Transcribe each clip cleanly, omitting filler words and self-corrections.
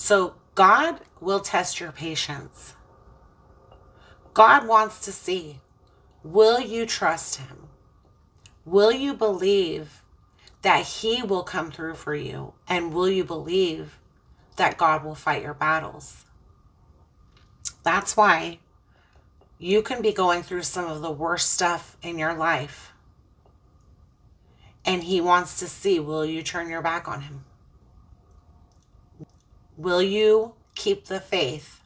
So God will test your patience. God wants to see, will you trust him? Will you believe that he will come through for you? And will you believe that God will fight your battles? That's why you can be going through some of the worst stuff in your life. And he wants to see, will you turn your back on him? Will you keep the faith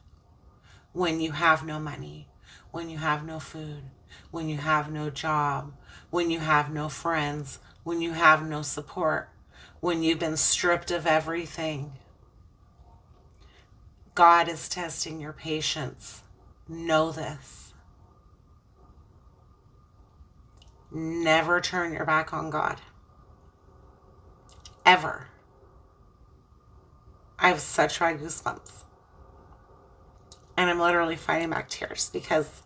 when you have no money, when you have no food, when you have no job, when you have no friends, when you have no support, when you've been stripped of everything? God is testing your patience. Know this. Never turn your back on God. Ever. I have such high goosebumps. And I'm literally fighting back tears because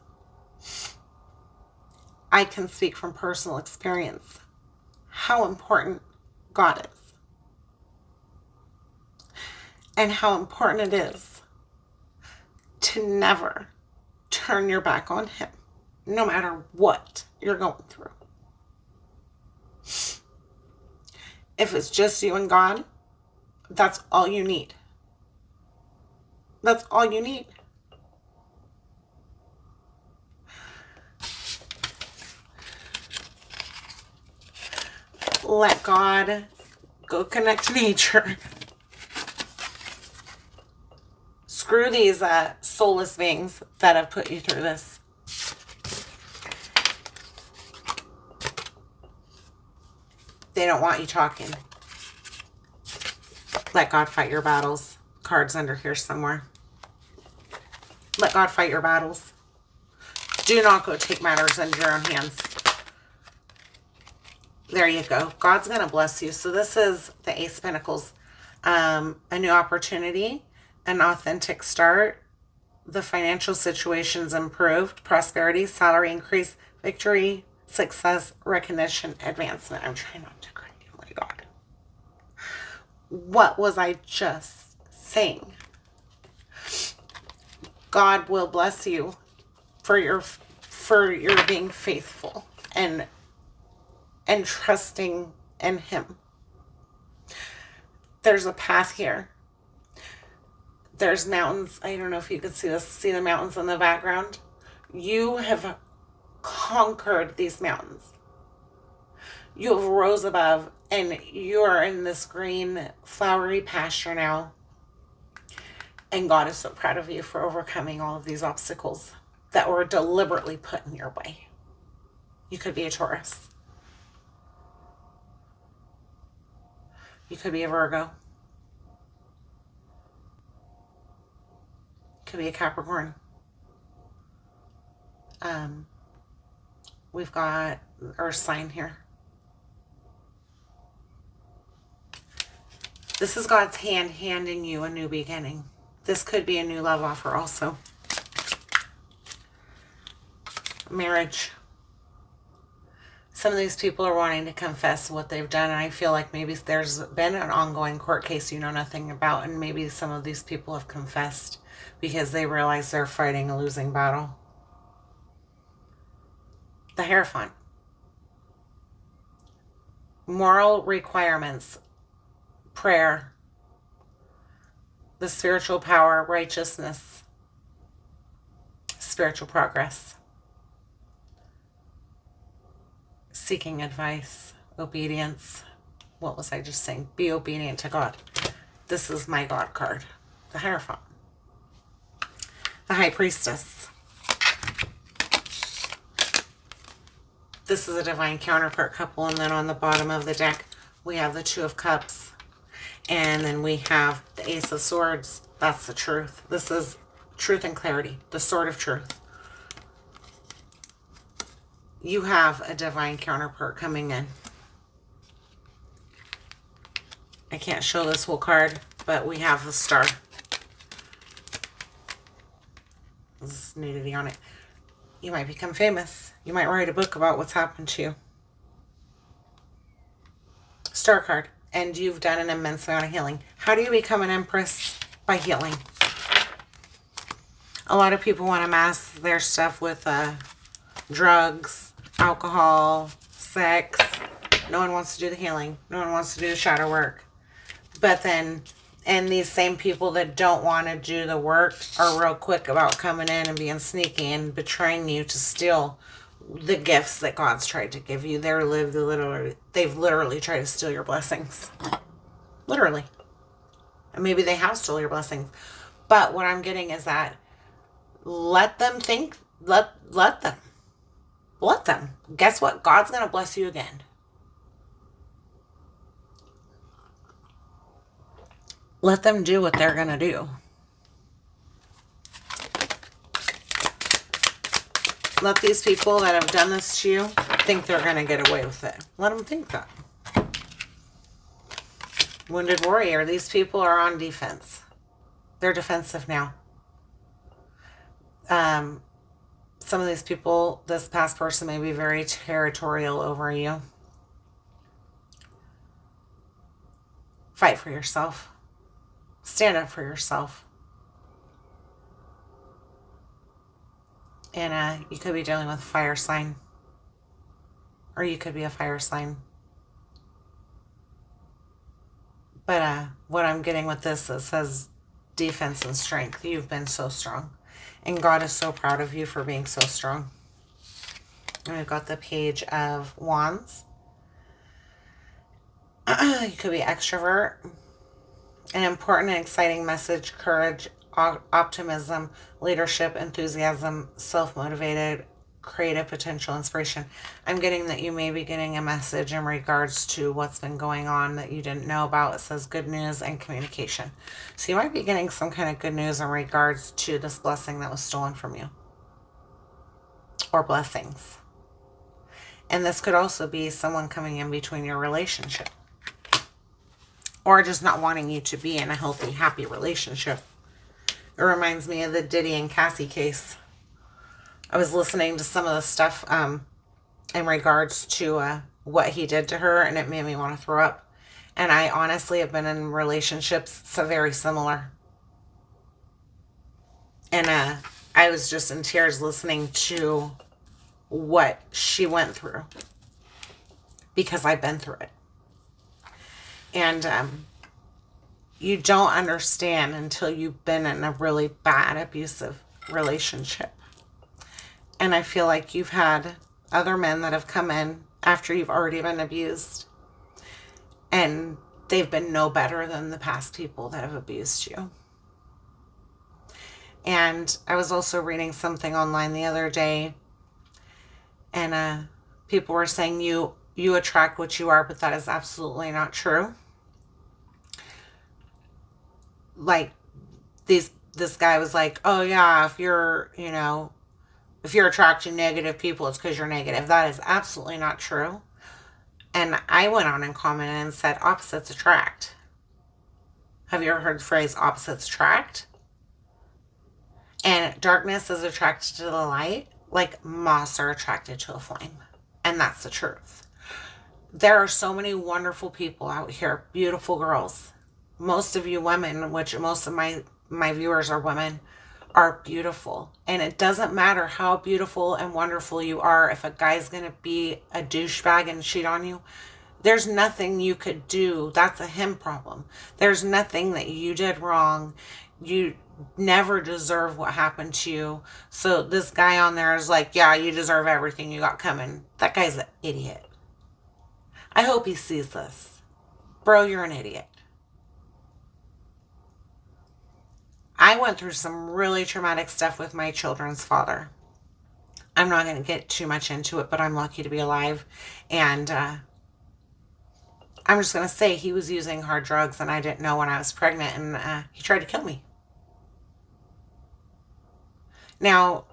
I can speak from personal experience how important God is. And how important it is to never turn your back on him, no matter what you're going through. If it's just you and God, that's all you need. That's all you need. Let God go connect to nature. Screw these soulless beings that have put you through this. They don't want you talking. Let God fight your battles. Card's under here somewhere. Let God fight your battles. Do not go take matters into your own hands. There you go. God's going to bless you. So this is the Ace of Pentacles. A new opportunity, an authentic start. The financial situation's improved. Prosperity, salary increase, victory, success, recognition, advancement. I'm trying not to cry. Oh my God. What was I just saying? God will bless you for your being faithful and trusting in him. There's a path here. There's mountains. I don't know if you can see this. See the mountains in the background? You have conquered these mountains. You have rose above, and you are in this green, flowery pasture now. And God is so proud of you for overcoming all of these obstacles that were deliberately put in your way. You could be a Taurus. You could be a Virgo. Could be a Capricorn. We've got Earth sign here. This is God's hand handing you a new beginning. This could be a new love offer also. Marriage. Some of these people are wanting to confess what they've done, and I feel like maybe there's been an ongoing court case you know nothing about, and maybe some of these people have confessed because they realize they're fighting a losing battle. The Hierophant. Moral requirements. Prayer. The spiritual power, righteousness. Spiritual progress. Seeking advice, obedience. What was I just saying? Be obedient to God. This is my God card. The Hierophant. The High Priestess. This is a divine counterpart couple, and then on the bottom of the deck we have the Two of Cups, and then we have the Ace of Swords. That's the truth. This is truth and clarity, the sword of truth. You have a divine counterpart coming in. I can't show this whole card, but we have the Star. There's nudity on it. You might become famous. You might write a book about what's happened to you. Star card. And you've done an immense amount of healing. How do you become an Empress? by healing. A lot of people want to mask their stuff with drugs, alcohol, sex. No one wants to do the healing. No one wants to do the shadow work. But then, and these same people that don't want to do the work are real quick about coming in and being sneaky and betraying you to steal the gifts that God's tried to give you. They've literally tried to steal your blessings. Literally. And maybe they have stolen your blessings. But what I'm getting is that let them think, let them. Guess what? God's going to bless you again. Let them do what they're going to do. Let these people that have done this to you think they're going to get away with it. Let them think that. Wounded warrior, these people are on defense. They're defensive now. Some of these people, this past person may be very territorial over you. Fight for yourself. Stand up for yourself. And you could be dealing with a fire sign. Or you could be a fire sign. But what I'm getting with this, it says defense and strength. You've been so strong. And God is so proud of you for being so strong. And we've got the Page of Wands. You could be extrovert. An important and exciting message, courage, optimism, leadership, enthusiasm, self-motivated, creative potential, inspiration. I'm getting that you may be getting a message in regards to what's been going on that you didn't know about. It says good news and communication. So you might be getting some kind of good news in regards to this blessing that was stolen from you. Or blessings. And this could also be someone coming in between your relationship. Or just not wanting you to be in a healthy, happy relationship. It reminds me of the Diddy and Cassie case. I was listening to some of the stuff in regards to what he did to her, and it made me want to throw up. And I honestly have been in relationships so very similar. And I was just in tears listening to what she went through. Because I've been through it. And you don't understand until you've been in a really bad, abusive relationship. And I feel like you've had other men that have come in after you've already been abused. And they've been no better than the past people that have abused you. And I was also reading something online the other day. And people were saying you attract what you are, but that is absolutely not true. Like, this guy was like, oh yeah, if you're attracting negative people, it's because you're negative. That is absolutely not true. And I went on and commented and said, opposites attract. Have you ever heard the phrase opposites attract? And darkness is attracted to the light, like moths are attracted to a flame. And that's the truth. There are so many wonderful people out here, beautiful girls. Most of you women, which most of my viewers are women, are beautiful. And it doesn't matter how beautiful and wonderful you are. If a guy's going to be a douchebag and cheat on you, there's nothing you could do. That's a him problem. There's nothing that you did wrong. You never deserve what happened to you. So this guy on there is like, yeah, you deserve everything you got coming. That guy's an idiot. I hope he sees this. Bro, you're an idiot. I went through some really traumatic stuff with my children's father. I'm not going to get too much into it, but I'm lucky to be alive. And I'm just going to say he was using hard drugs and I didn't know when I was pregnant, and he tried to kill me. Now,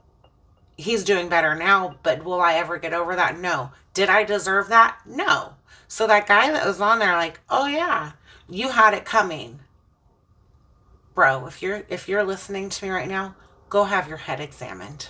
he's doing better now, but will I ever get over that? No. Did I deserve that? No. So that guy that was on there like, oh yeah, you had it coming. Bro, if you're listening to me right now, go have your head examined.